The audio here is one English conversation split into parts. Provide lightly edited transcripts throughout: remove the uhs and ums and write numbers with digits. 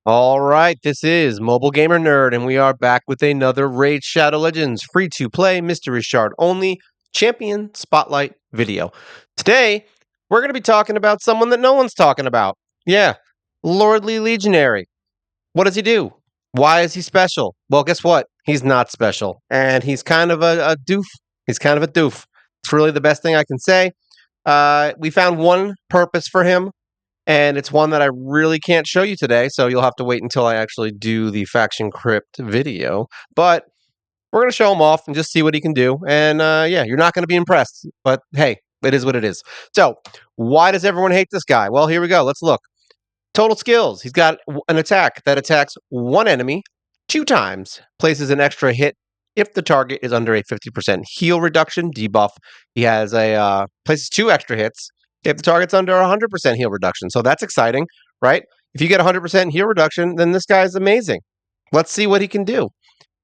All right, this is Mobile Gamer Nerd, and we are back with another Raid Shadow Legends free-to-play mystery shard only champion spotlight video. Today, we're going to be talking about someone that no one's talking about. Yeah, Lordly Legionary. What does he do? Why is he special? Well, guess what? He's not special, and he's kind of a doof. He's kind of a doof. It's really the best thing I can say. We found one purpose for him, and it's one that I really can't show you today, so you'll have to wait until I actually do the faction crypt video. But we're going to show him off and just see what he can do. And yeah, you're not going to be impressed, but hey, it is what it is. So, why does everyone hate this guy? Well, here we go. Let's look. Total skills. He's got an attack that attacks one enemy 2 times, places an extra hit if the target is under a 50% heal reduction debuff. He has a places 2 extra hits if the target's under a 100% heal reduction. So that's exciting, right? If you get a 100% heal reduction, then this guy is amazing. Let's see what he can do.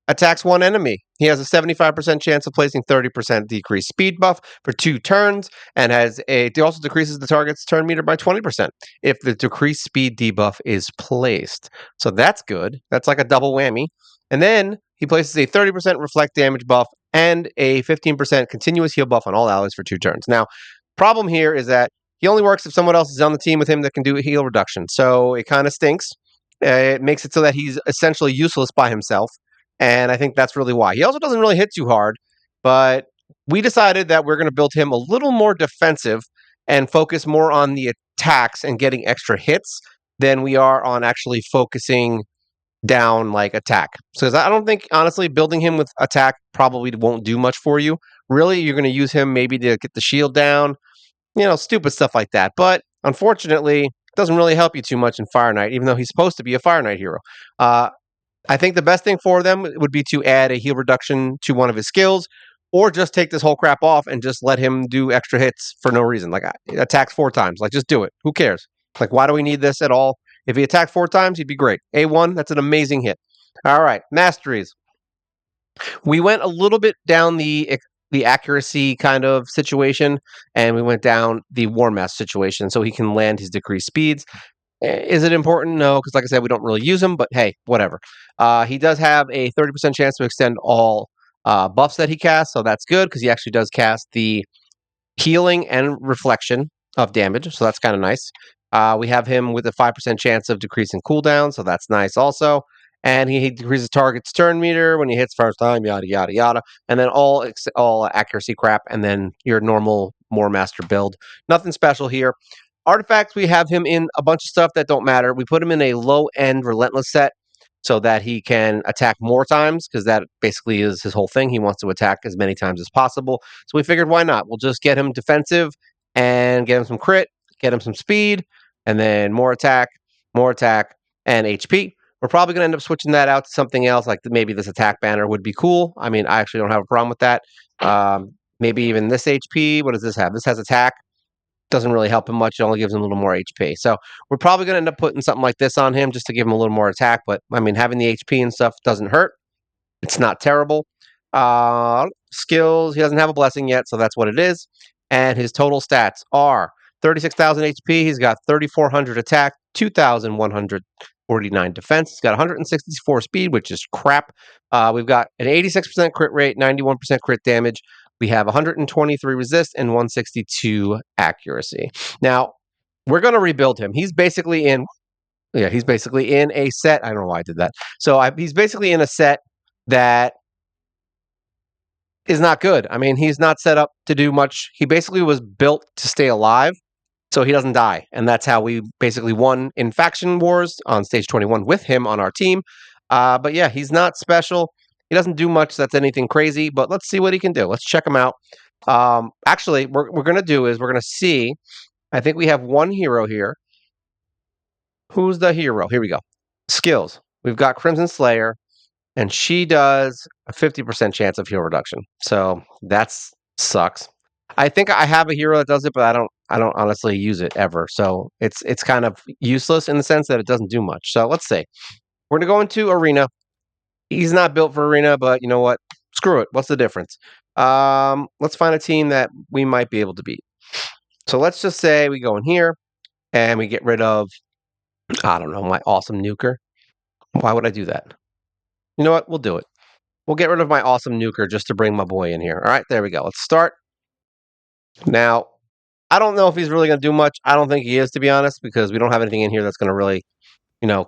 Attacks one enemy. He has a 75% chance of placing 30% decreased speed buff for 2 turns, and it also decreases the target's turn meter by 20% if the decreased speed debuff is placed. So that's good. That's like a double whammy. And then he places a 30% reflect damage buff and a 15% continuous heal buff on all allies for 2 turns. Now, problem here is that he only works if someone else is on the team with him that can do a heal reduction. So it kind of stinks. It makes it so that he's essentially useless by himself. And I think that's really why. He also doesn't really hit too hard, but we decided that we're going to build him a little more defensive and focus more on the attacks and getting extra hits than we are on actually focusing down like attack. So I don't think, honestly, building him with attack probably won't do much for you. Really, you're going to use him maybe to get the shield down, stupid stuff like that. But unfortunately, it doesn't really help you too much in Fire Knight, even though he's supposed to be a Fire Knight hero. I think the best thing for them would be to add a heal reduction to one of his skills, or just take this whole crap off and just let him do extra hits for no reason. Like attacks 4 times. Like just do it. Who cares? Like why do we need this at all? If he attacked 4 times, he'd be great. A1, that's an amazing hit. All right, masteries. We went a little bit down the accuracy kind of situation, and we went down the war mass situation, so he can land his decreased speeds. Is it important? No, because like I said, we don't really use him, but hey, whatever. He does have a 30% chance to extend all buffs that he casts, so that's good because he actually does cast the healing and reflection of damage, so that's kind of nice. We have him with a 5% chance of decreasing cooldown, so that's nice also. And he decreases target's turn meter when he hits first time, yada yada yada, and then all accuracy crap, and then your normal More Master build. Nothing special here. Artifacts, we have him in a bunch of stuff that don't matter. We put him in a low end relentless set so that he can attack more times, because that basically is his whole thing. He wants to attack as many times as possible. So we figured, why not? We'll just get him defensive and get him some crit, get him some speed, and then more attack, and HP. We're probably going to end up switching that out to something else, like maybe this attack banner would be cool. I mean, I actually don't have a problem with that. Maybe even this HP. What does this have? This has attack. Doesn't really help him much. It only gives him a little more HP. So we're probably going to end up putting something like this on him just to give him a little more attack. But I mean, having the HP and stuff doesn't hurt. It's not terrible. Skills, he doesn't have a blessing yet, so that's what it is. And his total stats are 36,000 HP. He's got 3,400 attack, 2,149 defense. He's got 164 speed, which is crap. We've got an 86% crit rate, 91% crit damage. We have 123 resist and 162 accuracy. Now, we're going to rebuild him. He's basically in a set. I don't know why I did that. So he's basically in a set that is not good. I mean, he's not set up to do much. He basically was built to stay alive, so he doesn't die. And that's how we basically won in faction wars on stage 21 with him on our team. But yeah, he's not special. He doesn't do much that's anything crazy, but let's see what he can do. Let's check him out. Actually, we're going to do is we're going to see. I think we have one hero here. Who's the hero? Here we go. Skills. We've got Crimson Slayer, and she does a 50% chance of heal reduction. So that sucks. I think I have a hero that does it, but I don't honestly use it ever. So it's kind of useless in the sense that it doesn't do much. So let's see. We're gonna go into arena. He's not built for arena, but you know what? Screw it. What's the difference? Let's find a team that we might be able to beat. So let's just say we go in here and we get rid of, I don't know, my awesome nuker. Why would I do that? You know what? We'll do it. We'll get rid of my awesome nuker just to bring my boy in here. All right, there we go. Let's start. Now, I don't know if he's really going to do much. I don't think he is, to be honest, because we don't have anything in here that's going to really,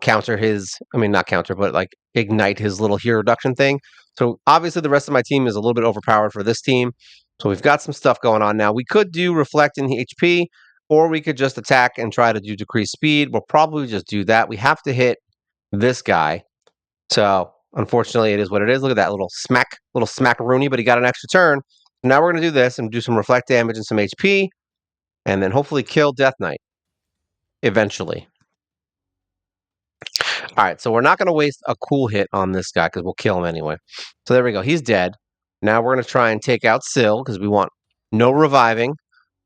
counter his, not counter, but like ignite his little hero reduction thing. So obviously the rest of my team is a little bit overpowered for this team. So we've got some stuff going on now. We could do reflect in the HP, or we could just attack and try to do decreased speed. We'll probably just do that. We have to hit this guy. So unfortunately, it is what it is. Look at that little smackaroonie, but he got an extra turn. Now we're going to do this and do some reflect damage and some HP, and then hopefully kill Death Knight eventually. All right, so we're not going to waste a cool hit on this guy because we'll kill him anyway. So there we go. He's dead. Now we're going to try and take out Syl because we want no reviving.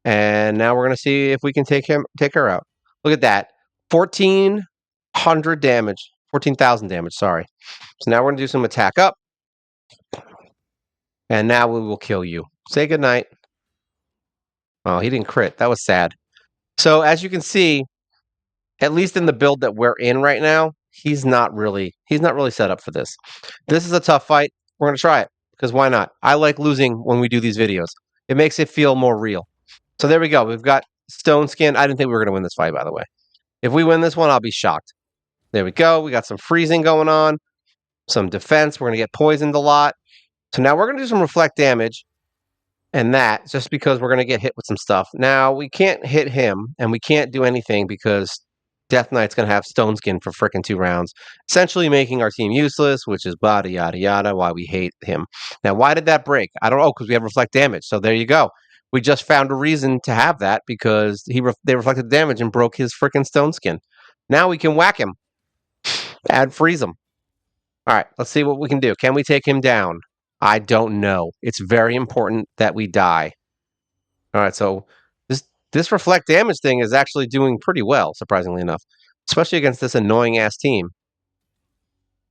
And now we're going to see if we can take her out. Look at that. 1,400 damage. 14,000 damage, sorry. So now we're going to do some attack up. And now we will kill you. Say goodnight. Oh, he didn't crit. That was sad. So as you can see, at least in the build that we're in right now, he's not really set up for this. This is a tough fight. We're going to try it because why not? I like losing when we do these videos. It makes it feel more real. So there we go. We've got Stone Skin. I didn't think we were going to win this fight, by the way. If we win this one, I'll be shocked. There we go. We got some freezing going on, some defense. We're going to get poisoned a lot. So now we're going to do some reflect damage. And that, just because we're going to get hit with some stuff. Now, we can't hit him, and we can't do anything because Death Knight's going to have Stone Skin for frickin' 2 rounds, essentially making our team useless, which is yada, yada, yada, why we hate him. Now, why did that break? I don't know, because we have reflect damage. So there you go. We just found a reason to have that because they reflected damage and broke his frickin' Stone Skin. Now we can whack him. Add freeze him. All right, let's see what we can do. Can we take him down? I don't know. It's very important that we die. All right, so this reflect damage thing is actually doing pretty well, surprisingly enough, especially against this annoying ass team.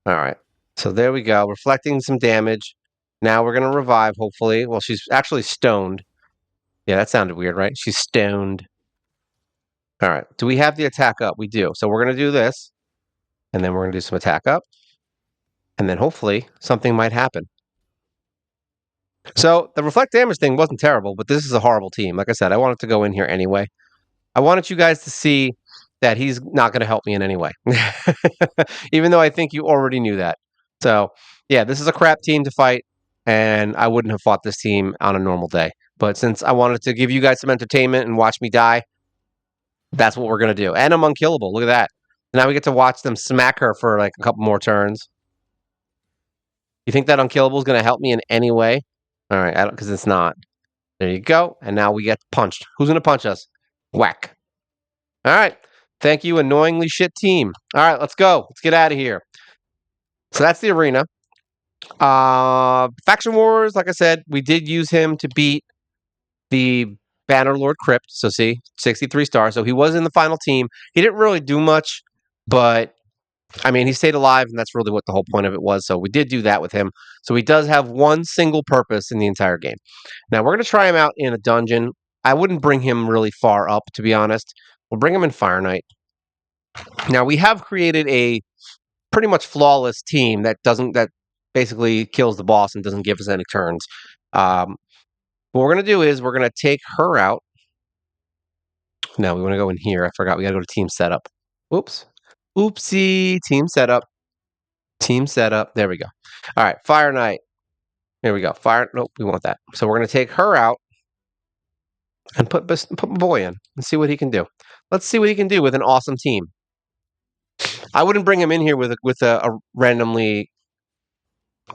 All right, so there we go, reflecting some damage. Now we're gonna revive, hopefully. Well, she's actually stoned. Yeah, that sounded weird, right? She's stoned. All right, do we have the attack up? We do. So we're gonna do this, and then we're gonna do some attack up, and then hopefully something might happen. So the reflect damage thing wasn't terrible, but this is a horrible team. Like I said, I wanted to go in here anyway. I wanted you guys to see that he's not going to help me in any way, even though I think you already knew that. So yeah, this is a crap team to fight, and I wouldn't have fought this team on a normal day. But since I wanted to give you guys some entertainment and watch me die, that's what we're going to do. And I'm unkillable. Look at that. Now we get to watch them smack her for like a couple more turns. You think that unkillable is going to help me in any way? All right, I don't, because it's not. There you go. And now we get punched. Who's going to punch us? Whack. All right. Thank you, annoyingly shit team. All right, let's go. Let's get out of here. So that's the arena. Faction Wars, like I said, we did use him to beat the Bannerlord Crypt. So see, 63 stars. So he was in the final team. He didn't really do much, but I mean, he stayed alive, and that's really what the whole point of it was. So we did do that with him. So he does have one single purpose in the entire game. Now we're going to try him out in a dungeon. I wouldn't bring him really far up, to be honest. We'll bring him in Fire Knight. Now we have created a pretty much flawless team that basically kills the boss and doesn't give us any turns. What we're going to do is we're going to take her out. No, we want to go in here. I forgot. We got to go to team setup. Oops. Oopsie. Team setup. Team setup. There we go. All right. Fire Knight. Here we go. Fire. Nope. We want that. So we're going to take her out and put my boy in and see what he can do. Let's see what he can do with an awesome team. I wouldn't bring him in here with a randomly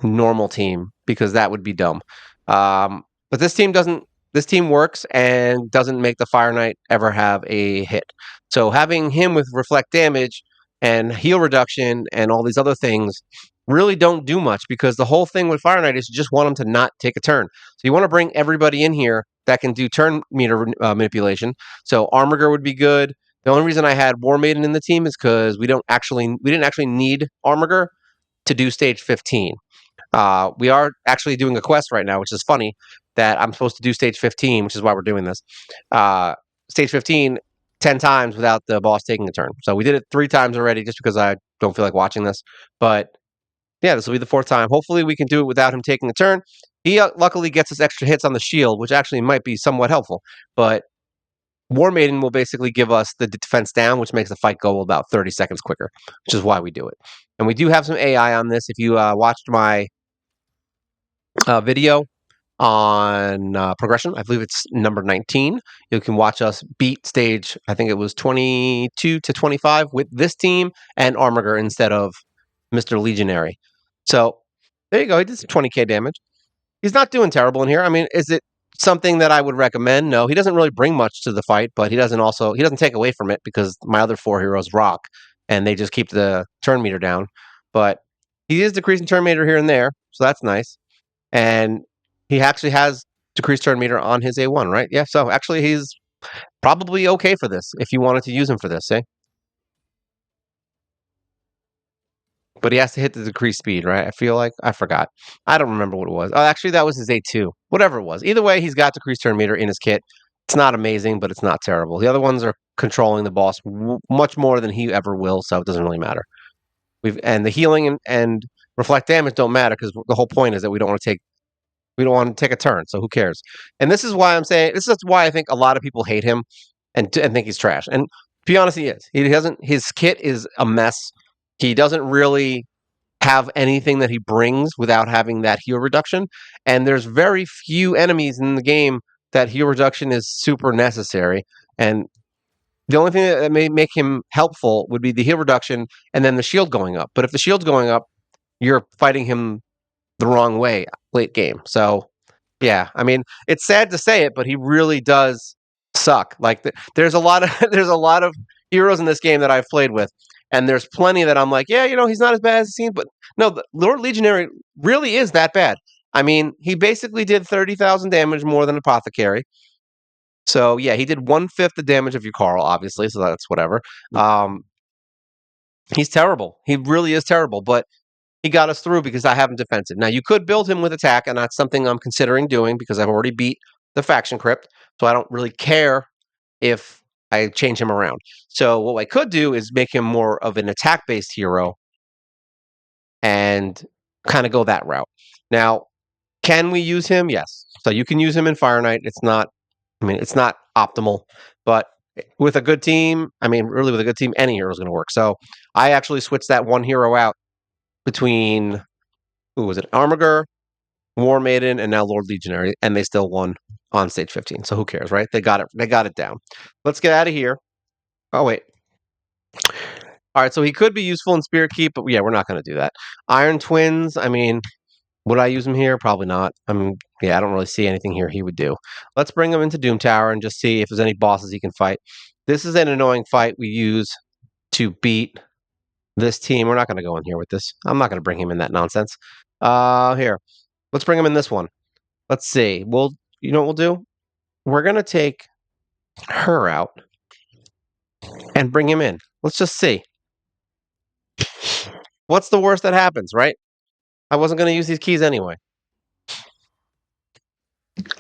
normal team because that would be dumb. But this team doesn't. This team works and doesn't make the Fire Knight ever have a hit. So having him with reflect damage and heal reduction and all these other things really don't do much because the whole thing with Fire Knight is you just want him to not take a turn. So you want to bring everybody in here that can do turn meter manipulation. So Armiger would be good. The only reason I had War Maiden in the team is because we didn't actually need Armiger to do stage 15. We are actually doing a quest right now, which is funny that I'm supposed to do stage 15, which is why we're doing this. Stage 15 10 times without the boss taking a turn. So we did it 3 times already just because I don't feel like watching this. But yeah, this will be the fourth time. Hopefully, we can do it without him taking a turn. He luckily gets us extra hits on the shield, which actually might be somewhat helpful. But War Maiden will basically give us the defense down, which makes the fight go about 30 seconds quicker, which is why we do it. And we do have some AI on this. If you watched my video on progression, I believe it's number 19, you can watch us beat stage, I think it was 22 to 25 with this team and Armiger instead of Mr. Legionary. So there you go. He did some 20k damage. He's not doing terrible in here. I mean, is it something that I would recommend? No, he doesn't really bring much to the fight, but he doesn't take away from it because my other four heroes rock and they just keep the turn meter down. But he is decreasing turn meter here and there, so that's nice. And he actually has decreased turn meter on his A1, right? Yeah, so actually he's probably okay for this if you wanted to use him for this, eh? But he has to hit the decreased speed, right? I feel like I forgot. I don't remember what it was. Oh, actually, that was his A2. Whatever it was. Either way, he's got decreased turn meter in his kit. It's not amazing, but it's not terrible. The other ones are controlling the boss much more than he ever will, so it doesn't really matter. And the healing and reflect damage don't matter because the whole point is that we don't want to take a turn. So who cares? And this is why I'm saying this is why I think a lot of people hate him and think he's trash. And to be honest, he is. He doesn't. His kit is a mess. He doesn't really have anything that he brings without having that heal reduction. And there's very few enemies in the game that heal reduction is super necessary. And the only thing that may make him helpful would be the heal reduction and then the shield going up. But if the shield's going up, you're fighting him the wrong way late game. So yeah, I mean, it's sad to say it, but he really does suck. Like there's a lot of there's a lot of heroes in this game that I've played with, and there's plenty that I'm like, yeah, he's not as bad as he seems, but no, the Lord Legionary really is that bad. I mean, he basically did 30,000 damage more than Apothecary. So yeah, he did 1/5 the damage of your Carl, obviously. So that's whatever. He's terrible. He really is terrible. But he got us through because I have him defensive. Now, you could build him with attack, and that's something I'm considering doing because I've already beat the faction crypt, so I don't really care if I change him around. So what I could do is make him more of an attack-based hero and kind of go that route. Now, can we use him? Yes. So you can use him in Fire Knight. It's not optimal, but with a good team, really with a good team, any hero is going to work. So I actually switched that one hero out between who was it? Armiger, War Maiden, and now Lord Legionary, and they still won on stage 15. So who cares, right? They got it. They got it down. Let's get out of here. Oh wait. All right. So he could be useful in Spirit Keep, but yeah, we're not going to do that. Iron Twins. Would I use him here? Probably not. I don't really see anything here he would do. Let's bring him into Doom Tower and just see if there's any bosses he can fight. This is an annoying fight we use to beat this team. We're not going to go in here with this. I'm not going to bring him in that nonsense. Here. Let's bring him in this one. Let's see. You know what we'll do? We're going to take her out and bring him in. Let's just see. What's the worst that happens, right? I wasn't going to use these keys anyway.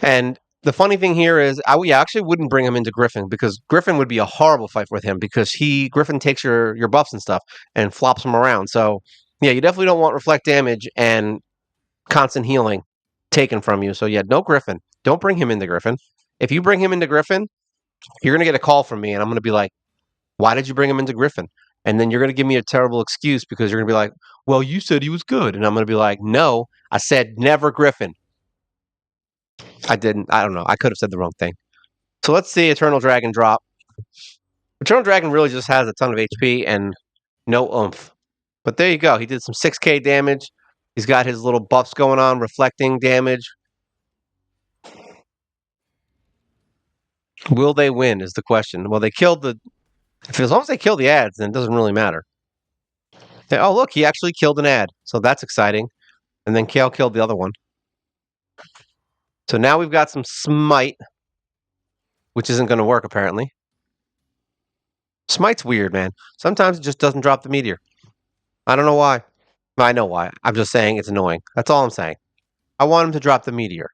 And the funny thing here is, I actually wouldn't bring him into Griffin because Griffin would be a horrible fight with him because Griffin takes your buffs and stuff and flops them around. So yeah, you definitely don't want reflect damage and constant healing taken from you. So yeah, no Griffin. Don't bring him into Griffin. If you bring him into Griffin, you're going to get a call from me and I'm going to be like, why did you bring him into Griffin? And then you're going to give me a terrible excuse because you're going to be like, well, you said he was good. And I'm going to be like, no, I said never Griffin. I didn't. I don't know. I could have said the wrong thing. So let's see Eternal Dragon drop. Eternal Dragon really just has a ton of HP and no oomph. But there you go. He did some 6k damage. He's got his little buffs going on, reflecting damage. Will they win is the question. Well, they killed as long as they kill the ads, then it doesn't really matter. Oh, look, he actually killed an ad. So that's exciting. And then Kale killed the other one. So now we've got some smite, which isn't going to work apparently. Smite's weird, man. Sometimes it just doesn't drop the meteor. I don't know why. I know why. I'm just saying it's annoying. That's all I'm saying. I want him to drop the meteor.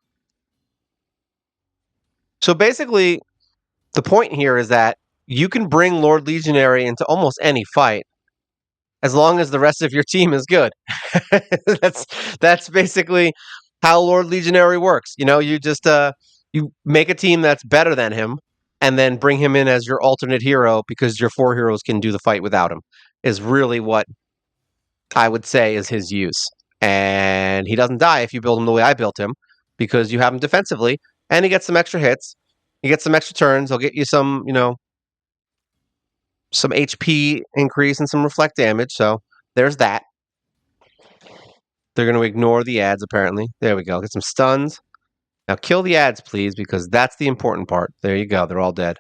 So basically, the point here is that you can bring Lord Legionary into almost any fight, as long as the rest of your team is good. that's that's basically how Lord Legionary works. You know, you just you make a team that's better than him, and then bring him in as your alternate hero because your 4 heroes can do the fight without him. Is really what I would say is his use. And he doesn't die if you build him the way I built him, because you have him defensively, and he gets some extra hits. He gets some extra turns. He'll get you some, some HP increase and some reflect damage. So there's that. They're going to ignore the ads, apparently. There we go. Get some stuns. Now kill the ads, please, because that's the important part. There you go. They're all dead.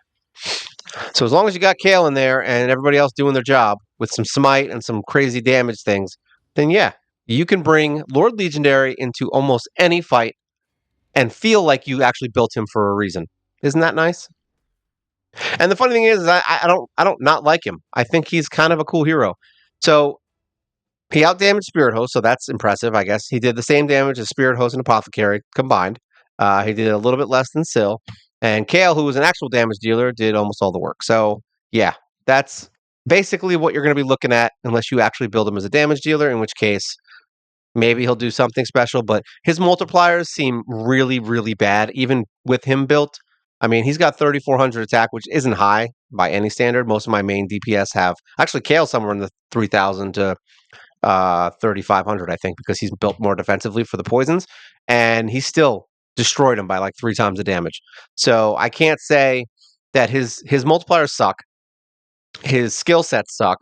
So as long as you got Kale in there and everybody else doing their job with some smite and some crazy damage things, then yeah, you can bring Lord Legionary into almost any fight and feel like you actually built him for a reason. Isn't that nice? And the funny thing is I don't not like him. I think he's kind of a cool hero. So he outdamaged Spirit Host, so that's impressive, I guess. He did the same damage as Spirit Host and Apothecary combined. He did a little bit less than Syl. And Kale, who was an actual damage dealer, did almost all the work. So, yeah, that's basically what you're going to be looking at, unless you actually build him as a damage dealer, in which case maybe he'll do something special. But his multipliers seem really, really bad, even with him built. I mean, he's got 3,400 attack, which isn't high by any standard. Most of my main DPS have actually Kale somewhere in the 3,000 to 3,500, I think, because he's built more defensively for the poisons, and he still destroyed him by like 3 times the damage. So I can't say that his multipliers suck, his skill sets suck,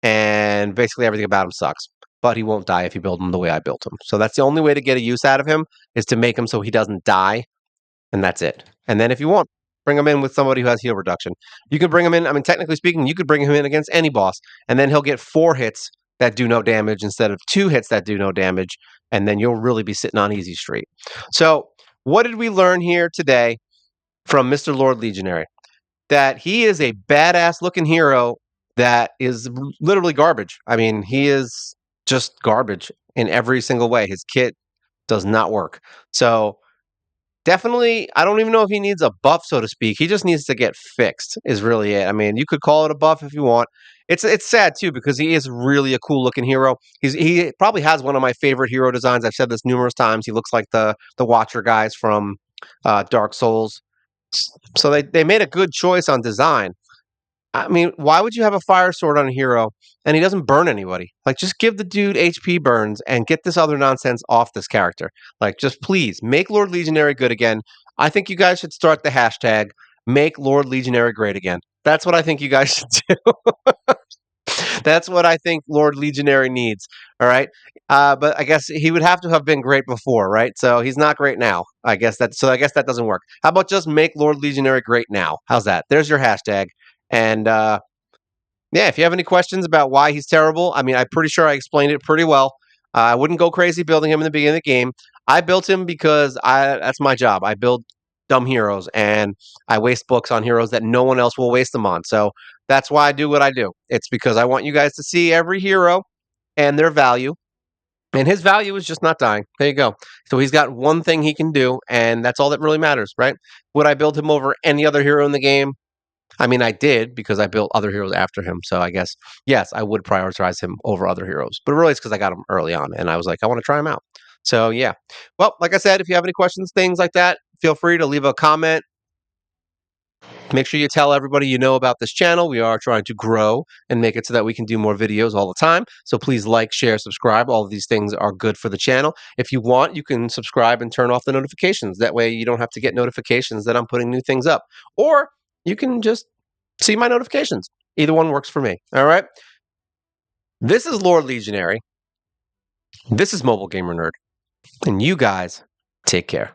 and basically everything about him sucks. But he won't die if you build him the way I built him. So that's the only way to get a use out of him, is to make him so he doesn't die, and that's it. And then if you want, bring him in with somebody who has heal reduction. You could bring him in. I mean, technically speaking, you could bring him in against any boss, and then he'll get 4 hits that do no damage instead of 2 hits that do no damage, and then you'll really be sitting on easy street. So, what did we learn here today from Mr. Lord Legionary? That he is a badass looking hero that is literally garbage. I mean, he is just garbage in every single way. His kit does not work. So, definitely, I don't even know if he needs a buff, so to speak. He just needs to get fixed, is really it. I mean, you could call it a buff if you want. It's sad too, because he is really a cool looking hero. He probably has one of my favorite hero designs. I've said this numerous times. He looks like the Watcher guys from Dark Souls. So they made a good choice on design. I mean, why would you have a fire sword on a hero and he doesn't burn anybody? Like, just give the dude HP burns and get this other nonsense off this character. Like, just please make Lord Legionary good again. I think you guys should start the hashtag make Lord Legionary great again. That's what I think you guys should do. That's what I think Lord Legionary needs. All right. But I guess he would have to have been great before, right? So he's not great now. I guess that doesn't work. How about just make Lord Legionary great now? How's that? There's your hashtag. And yeah, if you have any questions about why he's terrible, I mean, I'm pretty sure I explained it pretty well. I wouldn't go crazy building him in the beginning of the game. I built him because that's my job. I build dumb heroes, and I waste books on heroes that no one else will waste them on. So that's why I do what I do. It's because I want you guys to see every hero and their value. And his value is just not dying. There you go. So he's got one thing he can do, and that's all that really matters, right? Would I build him over any other hero in the game? I mean, I did, because I built other heroes after him. So I guess, yes, I would prioritize him over other heroes. But really, it's because I got him early on and I was like, I want to try him out. So yeah. Well, like I said, if you have any questions, things like that, feel free to leave a comment. Make sure you tell everybody you know about this channel. We are trying to grow and make it so that we can do more videos all the time. So please like, share, subscribe. All of these things are good for the channel. If you want, you can subscribe and turn off the notifications. That way you don't have to get notifications that I'm putting new things up. Or you can just see my notifications. Either one works for me. All right. This is Lord Legionary. This is Mobile Gamer Nerd. And you guys take care.